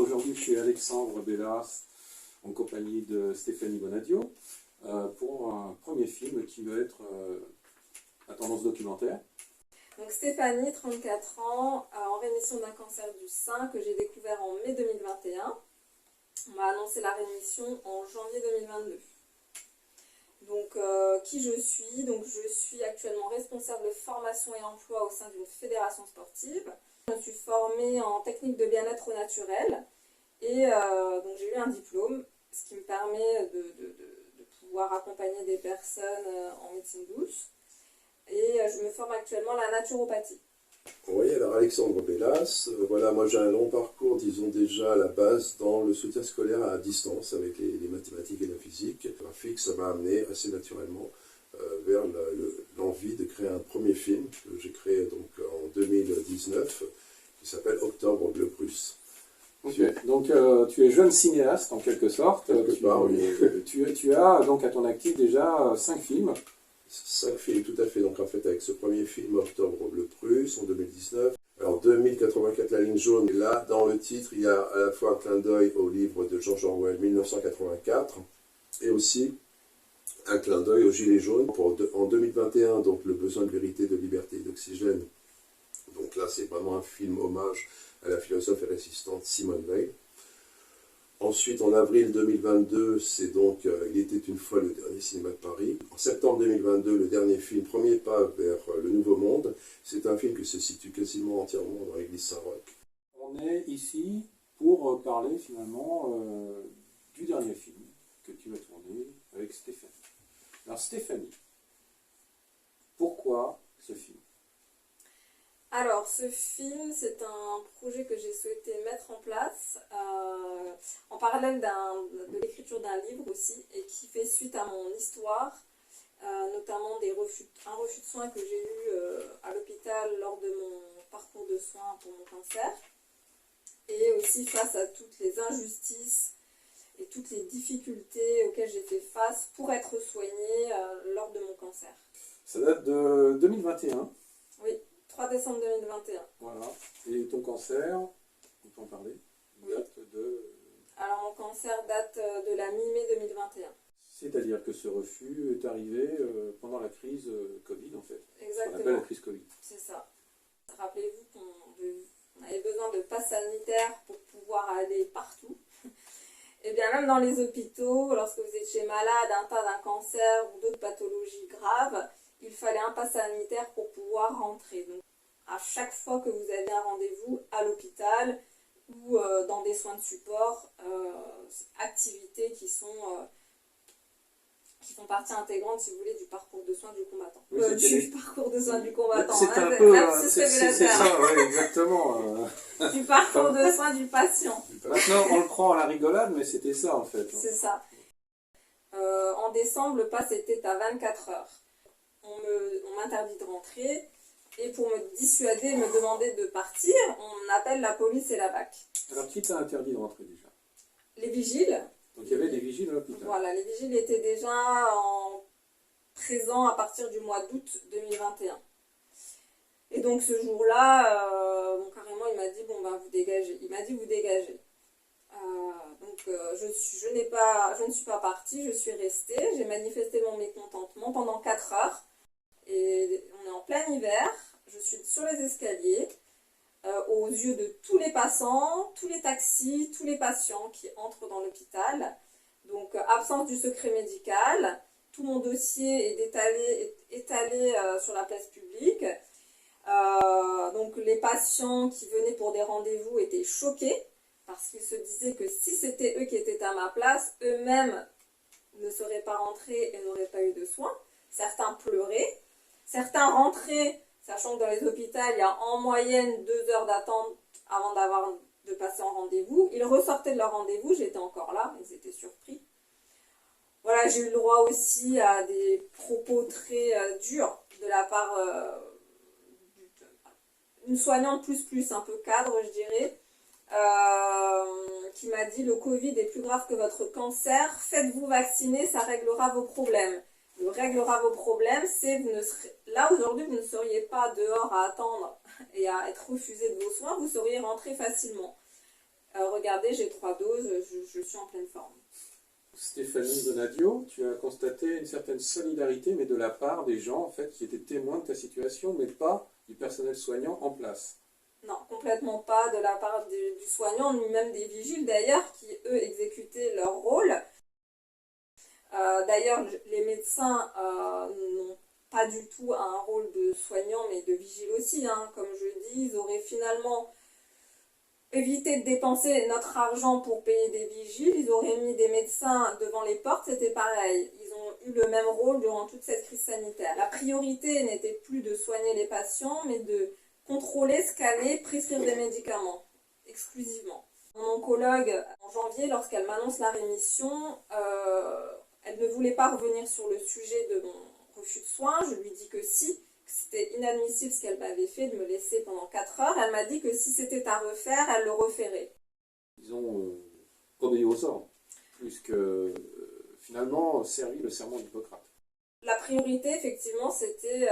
Aujourd'hui, je suis Alexandre Bellas, en compagnie de Stéphanie Bonadio, pour un premier film qui va être à tendance documentaire. Donc Stéphanie, 34 ans, en rémission d'un cancer du sein que j'ai découvert en mai 2021. On m'a annoncé la rémission en janvier 2022. Donc qui je suis? Donc je suis actuellement responsable de formation et emploi au sein d'une fédération sportive. Je me suis formée en technique de bien-être au naturel et donc j'ai eu un diplôme, ce qui me permet de pouvoir accompagner des personnes en médecine douce. Et je me forme actuellement à la naturopathie. Oui, alors Alexandre Bellas, voilà, moi j'ai un long parcours, disons déjà à la base, dans le soutien scolaire à distance avec les mathématiques et la physique. Le graphique, ça m'a amené assez naturellement vers l'envie de créer un premier film que j'ai créé donc en 2019, qui s'appelle Octobre Bleu Prusse. Okay. Donc tu es jeune cinéaste en quelque sorte. Tu as donc à ton actif déjà 5 films. 5 films, tout à fait. Donc en fait, avec ce premier film, Octobre Bleu Prusse, en 2019. Alors 2084, la ligne jaune. Et là, dans le titre, il y a à la fois un clin d'œil au livre de George Orwell, 1984, et aussi un clin d'œil au Gilet jaune. En 2021, donc le besoin de vérité, de liberté et d'oxygène. Donc là, c'est vraiment un film hommage à la philosophe et résistante Simone Veil. Ensuite, en avril 2022, c'est donc Il était une fois le dernier cinéma de Paris. En septembre 2022, le dernier film, Premier pas vers le Nouveau Monde. C'est un film qui se situe quasiment entièrement dans l'église Saint-Roch. On est ici pour parler finalement du dernier film que tu as tourné avec Stéphanie. Alors Stéphanie, pourquoi ce film? Alors, ce film, c'est un projet que j'ai souhaité mettre en place en parallèle de l'écriture d'un livre aussi, et qui fait suite à mon histoire, notamment un refus de soins que j'ai eu à l'hôpital lors de mon parcours de soins pour mon cancer, et aussi face à toutes les injustices et toutes les difficultés auxquelles j'ai fait face pour être soignée lors de mon cancer. Ça date de 2021. Oui. 3 décembre 2021. Voilà. Et ton cancer, on peut en parler, date de... Alors mon cancer date de la mi-mai 2021. C'est-à-dire que ce refus est arrivé pendant la crise Covid en fait. Exactement. On appelle la crise Covid. C'est ça. Rappelez-vous qu'on avait besoin de passe sanitaire pour pouvoir aller partout. Et bien même dans les hôpitaux, lorsque vous étiez malade, atteint d'un cancer ou d'autres pathologies graves, il fallait un pass sanitaire pour pouvoir rentrer. Donc, à chaque fois que vous avez un rendez-vous à l'hôpital ou dans des soins de support, activités qui font partie intégrante, si vous voulez, du parcours de soins du combattant. Oui, du parcours de soins du combattant. C'est un peu... C'est ça, ouais, exactement. Du parcours de soins du patient. Maintenant, on le prend à la rigolade, mais c'était ça en fait. C'est ça. En décembre, le pass était à 24 heures. On m'interdit de rentrer, et pour me dissuader, me demander de partir, on appelle la police et la BAC. Alors qui t'a interdit de rentrer déjà? Les vigiles. Donc il y avait des vigiles à l'hôpital. Voilà, les vigiles étaient déjà présents à partir du mois d'août 2021. Et donc ce jour-là, carrément il m'a dit vous dégagez. Il m'a dit vous dégagez. Je ne suis pas partie, je suis restée, j'ai manifesté mon mécontentement pendant 4 heures. Et on est en plein hiver, je suis sur les escaliers, aux yeux de tous les passants, tous les taxis, tous les patients qui entrent dans l'hôpital. Donc absence du secret médical, tout mon dossier est étalé sur la place publique. Donc les patients qui venaient pour des rendez-vous étaient choqués, parce qu'ils se disaient que si c'était eux qui étaient à ma place, eux-mêmes ne seraient pas rentrés et n'auraient pas eu de soins. Certains pleuraient, certains rentraient, sachant que dans les hôpitaux, il y a en moyenne 2 heures d'attente avant de passer en rendez-vous. Ils ressortaient de leur rendez-vous, j'étais encore là, ils étaient surpris. Voilà, j'ai eu le droit aussi à des propos très durs de la part d'une soignante plus, un peu cadre, je dirais, qui m'a dit: le Covid est plus grave que votre cancer, faites-vous vacciner, ça réglera vos problèmes. Le réglera vos problèmes, c'est là aujourd'hui vous ne seriez pas dehors à attendre et à être refusé de vos soins, vous seriez rentré facilement. regardez, j'ai 3 doses, je suis en pleine forme. Stéphanie Bonadio, tu as constaté une certaine solidarité, mais de la part des gens en fait, qui étaient témoins de ta situation, mais pas du personnel soignant en place. Non, complètement pas de la part du soignant, ni même des vigiles d'ailleurs, qui eux exécutaient leur rôle. D'ailleurs, les médecins n'ont pas du tout un rôle de soignant, mais de vigile aussi. Hein. Comme je dis, ils auraient finalement évité de dépenser notre argent pour payer des vigiles. Ils auraient mis des médecins devant les portes, c'était pareil. Ils ont eu le même rôle durant toute cette crise sanitaire. La priorité n'était plus de soigner les patients, mais de contrôler, scanner, prescrire des médicaments, exclusivement. Mon oncologue, en janvier, lorsqu'elle m'annonce la rémission, elle ne voulait pas revenir sur le sujet de mon refus de soins. Je lui dis que si, que c'était inadmissible ce qu'elle m'avait fait de me laisser pendant 4 heures. Elle m'a dit que si c'était à refaire, elle le referait. Ils ont obéi aux ordres, plus que finalement servi le serment d'Hippocrate. La priorité, effectivement, c'était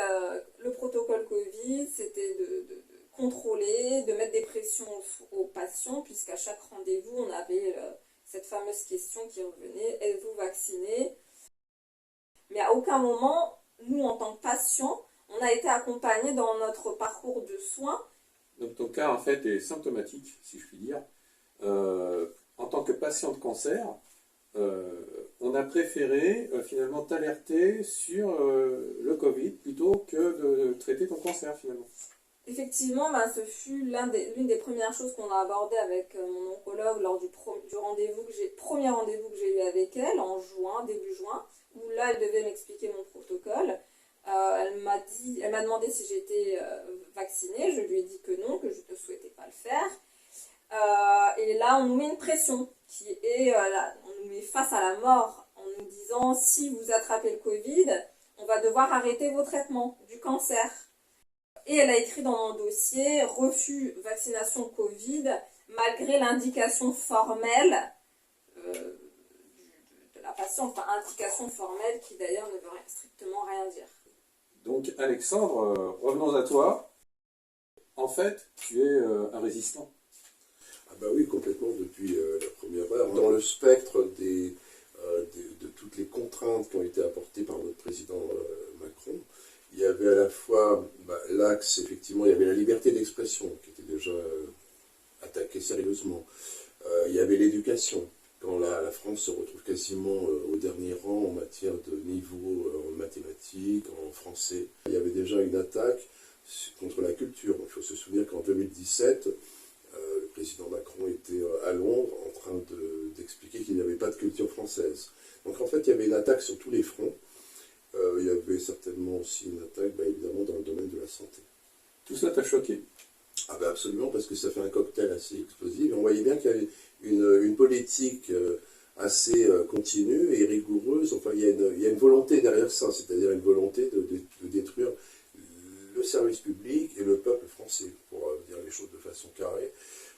le protocole Covid, c'était de contrôler, de mettre des pressions aux patients, puisqu'à chaque rendez-vous, on avait cette fameuse question qui revenait, êtes-vous vacciné? Mais à aucun moment, nous, en tant que patients, on a été accompagnés dans notre parcours de soins. Donc ton cas, en fait, est symptomatique, si je puis dire. En tant que patient de cancer, on a préféré finalement t'alerter sur le Covid plutôt que de traiter ton cancer, finalement. Effectivement, ce fut l'une des premières choses qu'on a abordées avec mon oncologue lors du premier rendez-vous que j'ai eu avec elle, en juin, début juin, où là, elle devait m'expliquer mon protocole. Elle m'a demandé si j'étais vaccinée. Je lui ai dit que non, que je ne souhaitais pas le faire. Et là, on nous met une pression qui est, on nous met face à la mort en nous disant si vous attrapez le Covid, on va devoir arrêter vos traitements du cancer. Et elle a écrit dans mon dossier refus vaccination Covid malgré l'indication formelle de la patiente, enfin indication formelle qui d'ailleurs ne veut strictement rien dire. Donc Alexandre, revenons à toi. En fait, tu es un résistant. Ah bah oui, complètement, depuis la première heure. Dans le spectre de toutes les contraintes qui ont été apportées par notre président Macron, il y avait à la fois l'axe, effectivement, il y avait la liberté d'expression qui était déjà attaquée sérieusement. Il y avait l'éducation, quand la France se retrouve quasiment au dernier rang en matière de niveau en mathématiques, en français. Il y avait déjà une attaque contre la culture. Il faut se souvenir qu'en 2017, le président Macron était à Londres en train d'expliquer qu'il n'y avait pas de culture française. Donc en fait, il y avait une attaque sur tous les fronts. Il y avait certainement aussi une attaque, évidemment, dans le domaine de la santé. Tout ça t'a choqué? Ah absolument, parce que ça fait un cocktail assez explosif. On voyait bien qu'il y avait une politique assez continue et rigoureuse. Enfin, il y a une volonté derrière ça, c'est-à-dire une volonté de détruire le service public et le peuple français, pour dire les choses de façon carrée.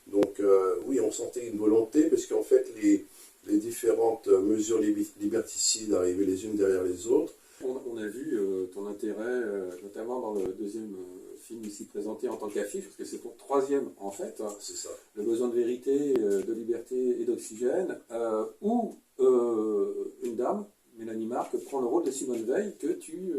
Donc oui, on sentait une volonté, parce qu'en fait, les différentes mesures liberticides arrivaient les unes derrière les autres. On a vu ton intérêt, notamment dans le deuxième film ici présenté en tant qu'affiche, parce que c'est ton troisième en fait, C'est ça. Le besoin de vérité, de liberté et d'oxygène, où une dame, Mélanie Marc, prend le rôle de Simone Veil, que tu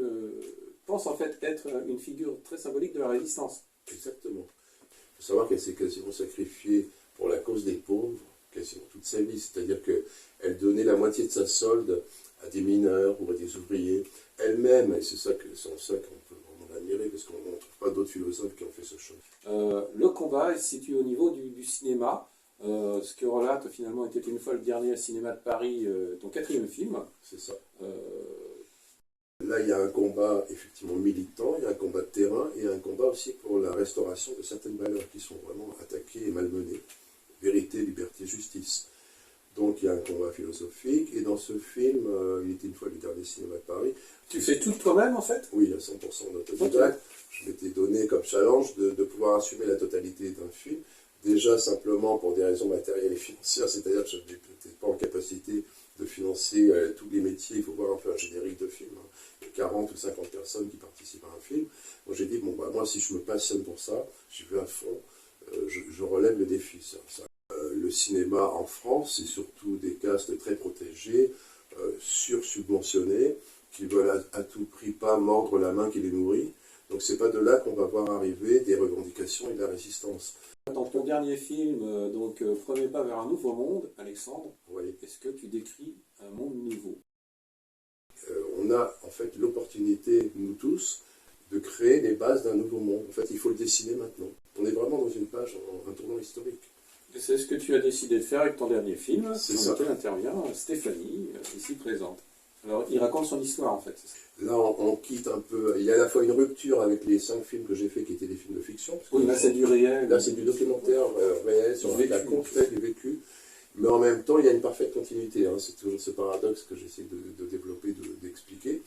penses en fait être une figure très symbolique de la résistance. Exactement. Il faut savoir qu'elle s'est quasiment sacrifiée pour la cause des pauvres, quasiment toute sa vie, c'est-à-dire qu'elle donnait la moitié de sa solde à des mineurs ou à des ouvriers. Elle-même, et c'est en ça qu'on peut vraiment l'admirer, parce qu'on ne trouve pas d'autres philosophes qui ont fait ce choix. Le combat se situe au niveau du cinéma. Ce que relate finalement était une fois le dernier cinéma de Paris, ton 4e film. C'est ça. Là, il y a un combat effectivement militant, il y a un combat de terrain, et un combat aussi pour la restauration de certaines valeurs qui sont vraiment attaquées et malmenées. Vérité, liberté, justice. Donc il y a un combat philosophique, et dans ce film, il était une fois le dernier cinéma de Paris. Tu fais tout toi-même en fait? Oui, à 100% d'autodidacte. Je m'étais donné comme challenge de pouvoir assumer la totalité d'un film. Déjà simplement pour des raisons matérielles et financières, c'est-à-dire que je n'étais pas en capacité de financer tous les métiers. Il faut voir un peu un générique de film. Hein. Il y a 40 ou 50 personnes qui participent à un film. Donc j'ai dit, moi si je me passionne pour ça, j'y vais à fond, je relève le défi. le cinéma en France, c'est surtout des castes très protégés, sursubventionnés, qui veulent à tout prix pas mordre la main qui les nourrit. Donc c'est pas de là qu'on va voir arriver des revendications et de la résistance. Dans ton dernier film, Premier pas vers un nouveau monde, Alexandre, Oui. est-ce que tu décris un monde nouveau? On a en fait l'opportunité, nous tous, de créer les bases d'un nouveau monde. En fait, il faut le dessiner maintenant. On est vraiment dans une page, un tournant historique. Et c'est ce que tu as décidé de faire avec ton dernier film, C'est dans lequel intervient Stéphanie, ici présente. Alors, il raconte son histoire, en fait. Là, on quitte un peu... Il y a à la fois une rupture avec les 5 films que j'ai faits, qui étaient des films de fiction. Oui, là, c'est du réel. Là, c'est du documentaire réel, sur la concrète du vécu. Mais en même temps, il y a une parfaite continuité. Hein. C'est toujours ce paradoxe que j'essaie de développer, d'expliquer.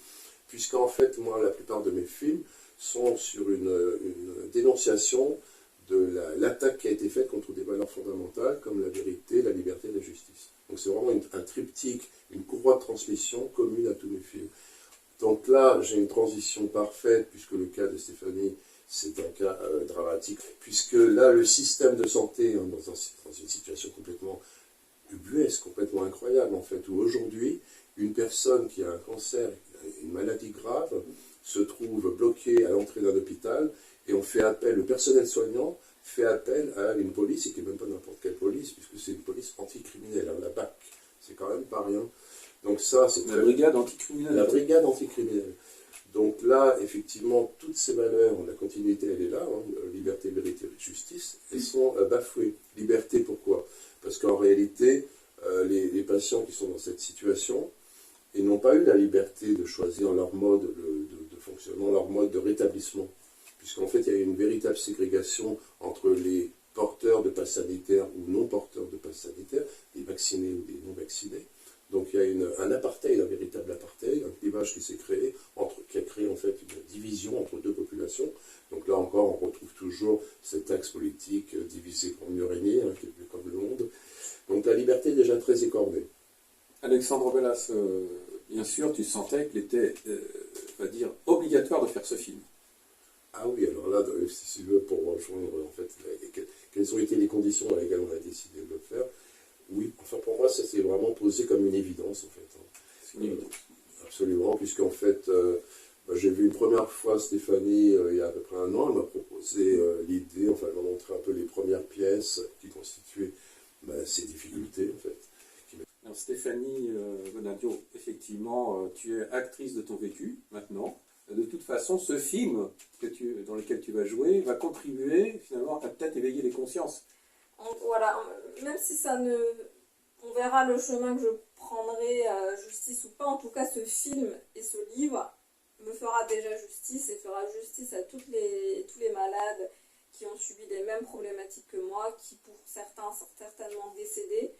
Puisqu'en fait, moi, la plupart de mes films sont sur une dénonciation de l'attaque qui a été faite contre des valeurs fondamentales comme la vérité, la liberté et la justice. Donc c'est vraiment un triptyque, une courroie de transmission commune à tous mes films. Donc là, j'ai une transition parfaite, puisque le cas de Stéphanie, c'est un cas dramatique, puisque là, le système de santé, hein, dans une situation complètement ubuesque, complètement incroyable, en fait, où aujourd'hui, une personne qui a un cancer, une maladie grave, se trouve bloquée à l'entrée d'un hôpital, et on fait appel, le personnel soignant fait appel à une police, et qui n'est même pas n'importe quelle police, puisque c'est une police anticriminelle, hein, la BAC, c'est quand même pas rien. Donc ça, c'est la brigade anticriminelle. La brigade anticriminelle. Donc là, effectivement, toutes ces valeurs, la continuité, elle est là, hein, liberté, vérité, justice, elles sont bafouées. Liberté, pourquoi? Parce qu'en réalité, les patients qui sont dans cette situation, ils n'ont pas eu la liberté de choisir leur mode de fonctionnement, leur mode de rétablissement. Puisqu'en fait, il y a une véritable ségrégation entre les porteurs de passe sanitaire ou non porteurs de passe sanitaire, des vaccinés ou des non vaccinés. Donc il y a un apartheid, un véritable apartheid, un clivage qui s'est créé, qui a créé en fait une division entre deux populations. Donc là encore, on retrouve toujours cet axe politique divisé pour mieux régner, hein, qui est comme le monde. Donc la liberté est déjà très écornée. Alexandre Bellas, bien sûr, tu sentais qu'il était, on va dire, obligatoire de faire ce film. Ah oui, alors là, si tu veux, pour rejoindre en fait, quelles ont été les conditions dans lesquelles on a décidé de le faire. Oui, enfin pour moi, ça s'est vraiment posé comme une évidence, en fait. C'est une évidence. Absolument, puisqu'en fait, j'ai vu une première fois Stéphanie il y a à peu près un an, elle m'a proposé l'idée, enfin elle m'a montré un peu les premières pièces qui constituaient ses difficultés, en fait. Alors, Stéphanie Bonadio, effectivement, tu es actrice de ton vécu, maintenant. De toute façon, ce film dans lequel tu vas jouer va contribuer, finalement, à peut-être éveiller les consciences. Voilà, même si on verra le chemin que je prendrai, justice ou pas, en tout cas ce film et ce livre me fera déjà justice et fera justice à tous les malades qui ont subi les mêmes problématiques que moi, qui pour certains sont certainement décédés.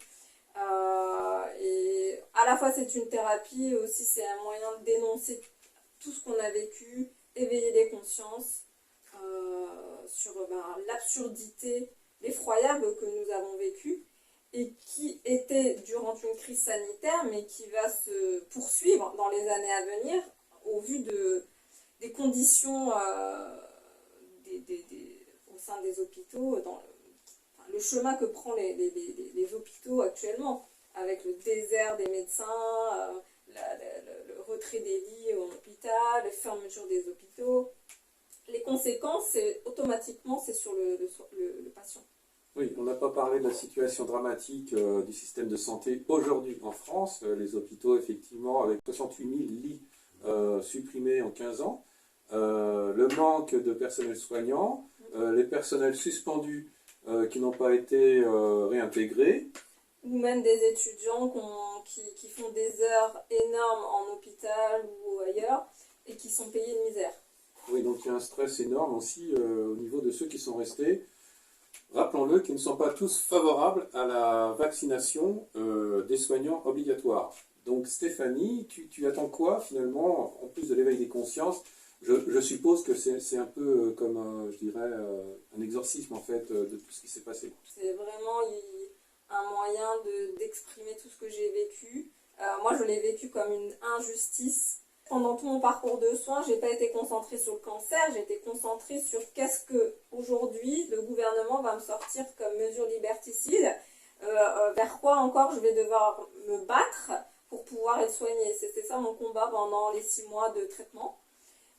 Et à la fois c'est une thérapie et aussi c'est un moyen de dénoncer tout ce qu'on a vécu, éveiller les consciences sur l'absurdité, l'effroyable que nous avons vécu et qui était durant une crise sanitaire mais qui va se poursuivre dans les années à venir au vu des conditions au sein des hôpitaux, dans le chemin que prend les hôpitaux actuellement, avec le désert des médecins, le retrait des lits en hôpital, les fermetures des hôpitaux. Les conséquences, automatiquement, c'est sur le patient. Oui, on n'a pas parlé de la situation dramatique du système de santé aujourd'hui en France. Les hôpitaux, effectivement, avec 68 000 lits supprimés en 15 ans. Le manque de personnel soignant, les personnels suspendus qui n'ont pas été réintégrés. Ou même des étudiants qui font des heures énormes en hôpital ou ailleurs et qui sont payés de misère. Oui, donc il y a un stress énorme aussi au niveau de ceux qui sont restés. Rappelons-le qu'ils ne sont pas tous favorables à la vaccination des soignants obligatoires. Donc Stéphanie, tu attends quoi finalement, en plus de l'éveil des consciences? Je suppose que c'est un peu comme, je dirais, un exorcisme en fait de tout ce qui s'est passé. C'est vraiment un moyen d'exprimer tout ce que j'ai vécu. Moi, je l'ai vécu comme une injustice. Pendant tout mon parcours de soins, je n'ai pas été concentrée sur le cancer, j'ai été concentrée sur qu'est-ce que aujourd'hui le gouvernement va me sortir comme mesure liberticide vers quoi encore je vais devoir me battre pour pouvoir être soignée. C'était ça mon combat pendant les 6 mois de traitement.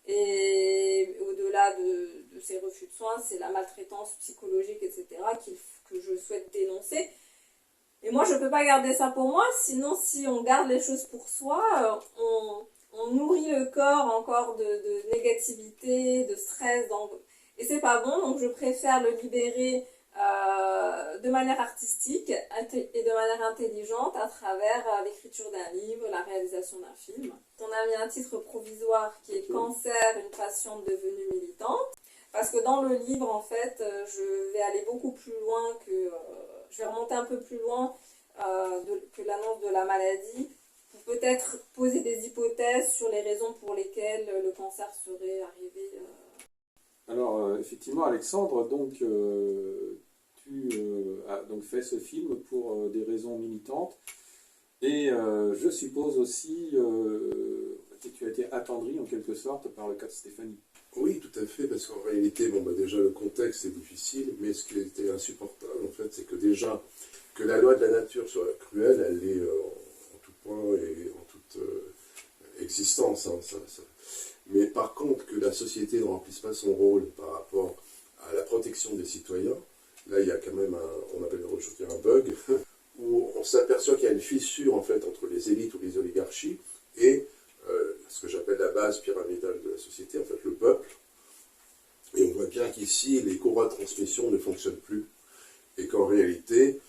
Et au-delà de ces refus de soins, c'est la maltraitance psychologique, etc., que je souhaite dénoncer. Et moi, je ne peux pas garder ça pour moi, sinon si on garde les choses pour soi, on nourrit le corps encore de négativité, de stress, et c'est pas bon, donc je préfère le libérer de manière artistique et de manière intelligente à travers l'écriture d'un livre, la réalisation d'un film. On a mis un titre provisoire qui est Cancer, une patiente devenue militante, parce que dans le livre, en fait, je vais aller beaucoup plus loin je vais remonter un peu plus loin que l'annonce de la maladie, pour peut-être poser des hypothèses sur les raisons pour lesquelles le cancer serait arrivé. Alors, effectivement, Alexandre, donc, tu as donc fait ce film pour des raisons militantes. Et je suppose aussi que tu as été attendri en quelque sorte par le cas de Stéphanie. Oui, tout à fait, parce qu'en réalité, bon, déjà le contexte est difficile, mais ce qui était insupportable, en fait, c'est que déjà, que la loi de la nature soit cruelle, elle est en tout point et en toute existence. Hein, Mais par contre, que la société ne remplisse pas son rôle par rapport à la protection des citoyens, là, il y a quand même on appelle aujourd'hui un bug, où on s'aperçoit qu'il y a une fissure, en fait, entre les élites ou les oligarchies et ce que j'appelle la base pyramidale de la société, en fait le peuple. Et on voit bien qu'ici, les courroies de transmission ne fonctionnent plus, et qu'en réalité,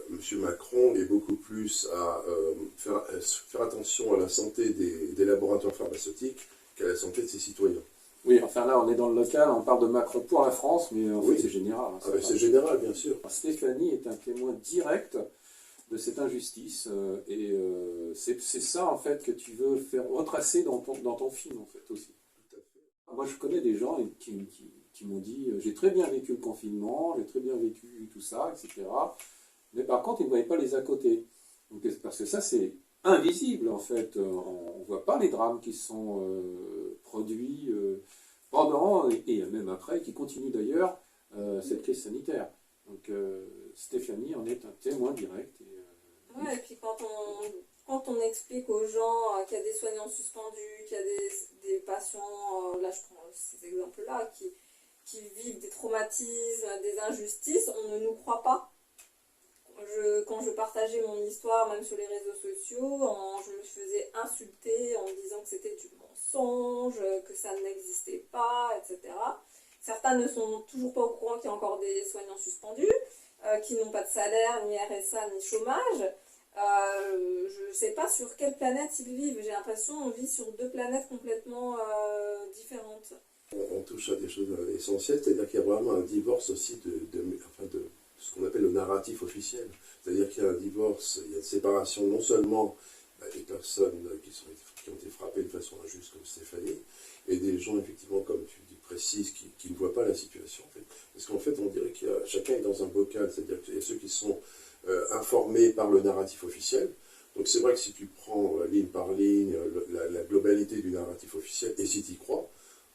M. Macron est beaucoup plus à faire attention à la santé des laboratoires pharmaceutiques qu'à la santé de ses citoyens. Oui, enfin là, on est dans le local, on parle de Macron pour la France, mais en Oui. fait, c'est général. Hein, C'est général, bien sûr. Stéphanie est un témoin direct de cette injustice, et c'est ça, en fait, que tu veux faire retracer dans ton film, en fait, aussi. Tout à fait. Moi, je connais des gens qui m'ont dit j'ai très bien vécu le confinement, j'ai très bien vécu tout ça, etc. Mais par contre, ils ne voyaient pas les à côté. Donc, parce que ça, c'est invisible, en fait. On ne voit pas les drames qui sont produits pendant et même après, qui continuent d'ailleurs cette crise sanitaire. Donc, Stéphanie en est un témoin direct. Et puis quand on explique aux gens qu'il y a des soignants suspendus, qu'il y a des patients, là je prends ces exemples-là, qui vivent des traumatismes, des injustices, on ne nous croit pas. Quand je partageais mon histoire, même sur les réseaux sociaux, je me faisais insulter en me disant que c'était du mensonge, que ça n'existait pas, etc. Certains ne sont toujours pas au courant qu'il y a encore des soignants suspendus, qui n'ont pas de salaire, ni RSA, ni chômage. Je ne sais pas sur quelle planète ils vivent. J'ai l'impression qu'on vit sur 2 planètes complètement différentes. On touche à des choses essentielles, c'est-à-dire qu'il y a vraiment un divorce aussi de ce qu'on appelle le narratif officiel. C'est-à-dire qu'il y a un divorce, il y a une séparation non seulement des personnes qui ont été frappées de façon injuste comme Stéphanie, et des gens effectivement, comme tu dis, précises, qui ne voient pas la situation. En fait. Parce qu'en fait, on dirait que chacun est dans un bocal, c'est-à-dire qu'il y a ceux qui sont informés par le narratif officiel. Donc c'est vrai que si tu prends ligne par ligne la globalité du narratif officiel, et si tu y crois,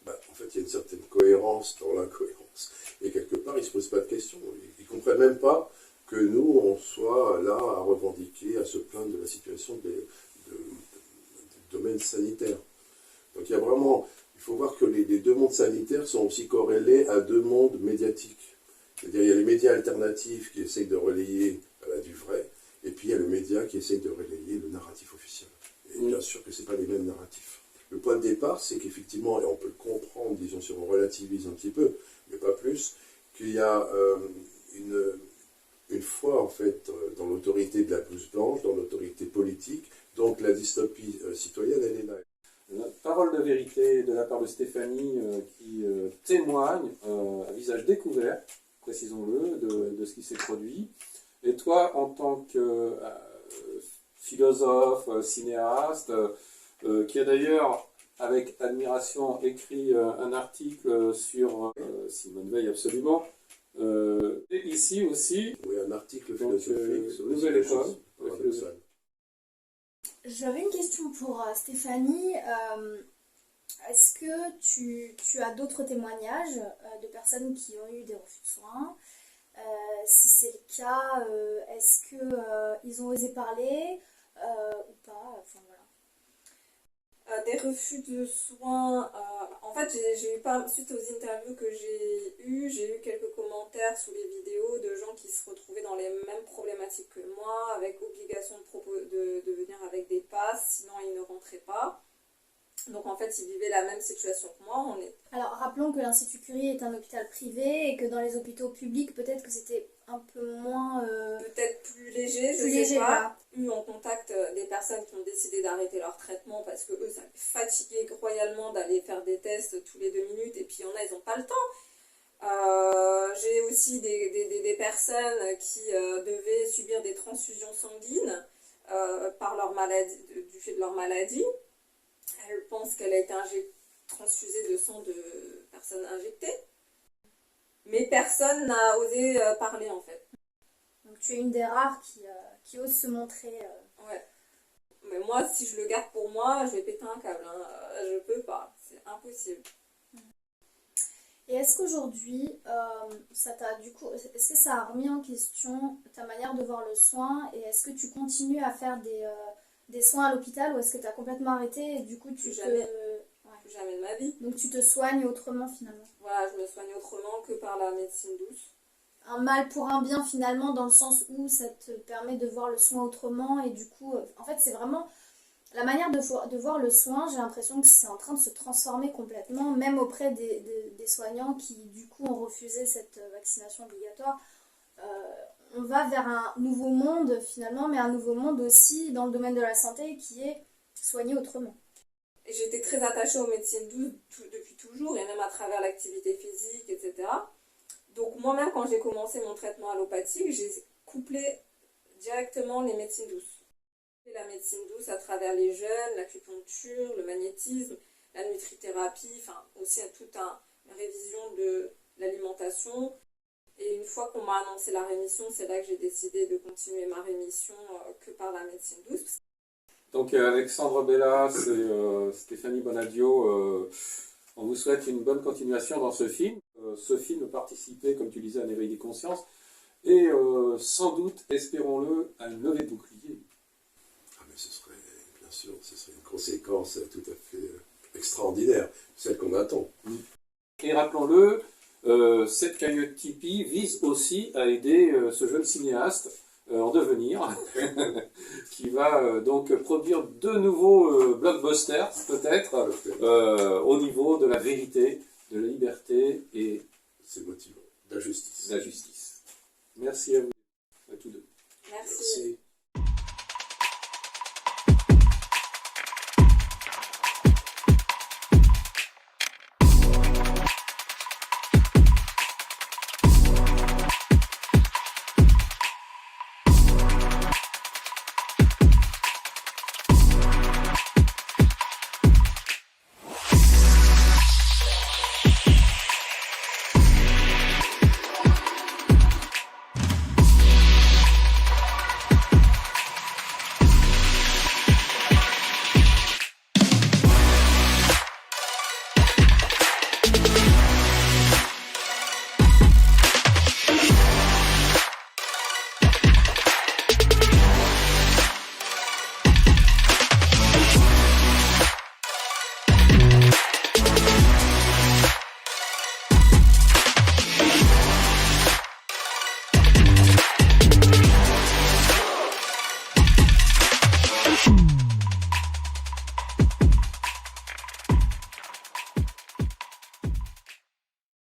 en fait, il y a une certaine cohérence dans l'incohérence. Et quelque part, ils ne se posent pas de questions. Ils ne comprennent même pas que nous, on soit là à revendiquer, à se plaindre de la situation du domaine sanitaire. Donc il y a vraiment, il faut voir que les 2 mondes sanitaires sont aussi corrélés à 2 mondes médiatiques. C'est-à-dire il y a les médias alternatifs qui essayent de relayer du vrai, et puis il y a le média qui essaye de relayer le narratif officiel. Et bien sûr que ce n'est pas les mêmes narratifs. Le point de départ, c'est qu'effectivement, et on peut le comprendre, disons, si on relativise un petit peu, mais pas plus, qu'il y a une foi, en fait, dans l'autorité de la blouse blanche, dans l'autorité politique, donc la dystopie citoyenne, elle est là. La parole de vérité de la part de Stéphanie qui témoigne à visage découvert, précisons-le, de ce qui s'est produit. Et toi, en tant que philosophe, cinéaste, qui a d'ailleurs, avec admiration, écrit un article sur Simone Veil, absolument, et ici aussi... Oui, un article philosophique sur Nouvelle École. J'avais une question pour Stéphanie. Est-ce que tu as d'autres témoignages de personnes qui ont eu des refus de soins Si c'est le cas, est-ce que ils ont osé parler ou pas? Enfin voilà. Des refus de soins. En fait, j'ai eu pas, suite aux interviews que j'ai eu quelques commentaires sous les vidéos de gens qui se retrouvaient dans les mêmes problématiques que moi, avec obligation de venir avec des passes, sinon ils ne rentraient pas. Donc en fait, ils vivaient la même situation que moi. Alors rappelons que l'Institut Curie est un hôpital privé et que dans les hôpitaux publics, peut-être que c'était un peu moins... peut-être plus léger, je plus sais léger, pas. voilà. Eu en contact des personnes qui ont décidé d'arrêter leur traitement parce que eux, ça les fatiguait royalement d'aller faire des tests tous les 2 minutes, et puis il y en a, ils n'ont pas le temps. J'ai aussi des personnes qui devaient subir des transfusions sanguines par leur maladie, du fait de leur maladie. Elle pense qu'elle a été transfusée de sang de personnes injectées. Mais personne n'a osé parler en fait. Donc tu es une des rares qui ose se montrer. Ouais. Mais moi, si je le garde pour moi, je vais péter un câble. Hein. Je peux pas. C'est impossible. Et est-ce qu'aujourd'hui, est-ce que ça a remis en question ta manière de voir le soin, et est-ce que tu continues à faire des soins à l'hôpital, ou est-ce que tu as complètement arrêté et du coup tu Jamais de ma vie. Donc tu te soignes autrement finalement. Voilà, je me soigne autrement que par la médecine douce. Un mal pour un bien finalement, dans le sens où ça te permet de voir le soin autrement, et du coup, en fait c'est vraiment la manière de voir le soin. J'ai l'impression que c'est en train de se transformer complètement, même auprès des soignants qui du coup ont refusé cette vaccination obligatoire. On va vers un nouveau monde finalement, mais un nouveau monde aussi dans le domaine de la santé qui est soigné autrement. Et j'étais très attachée aux médecines douces depuis toujours, et même à travers l'activité physique, etc. Donc moi-même, quand j'ai commencé mon traitement allopathique, j'ai couplé directement les médecines douces. La médecine douce à travers les jeûnes, l'acupuncture, le magnétisme, la nutrithérapie, enfin aussi toute une révision de l'alimentation. Et une fois qu'on m'a annoncé la rémission, c'est là que j'ai décidé de continuer ma rémission que par la médecine douce. Donc Alexandre Bellas et Stéphanie Bonadio, on vous souhaite une bonne continuation dans ce film. Ce film participait, comme tu disais, à un éveil des consciences, et sans doute, espérons-le, à une levée de bouclier. Ah mais ce serait, bien sûr, ce serait une conséquence tout à fait extraordinaire, celle qu'on attend. Et rappelons-le, cette cagnotte Tipeee vise aussi à aider ce jeune cinéaste en devenir, qui va donc produire de nouveaux blockbusters, peut-être, au niveau de la vérité, de la liberté et c'est motivant, de la justice. de la justice. Merci à vous, à tous deux. Merci. Merci.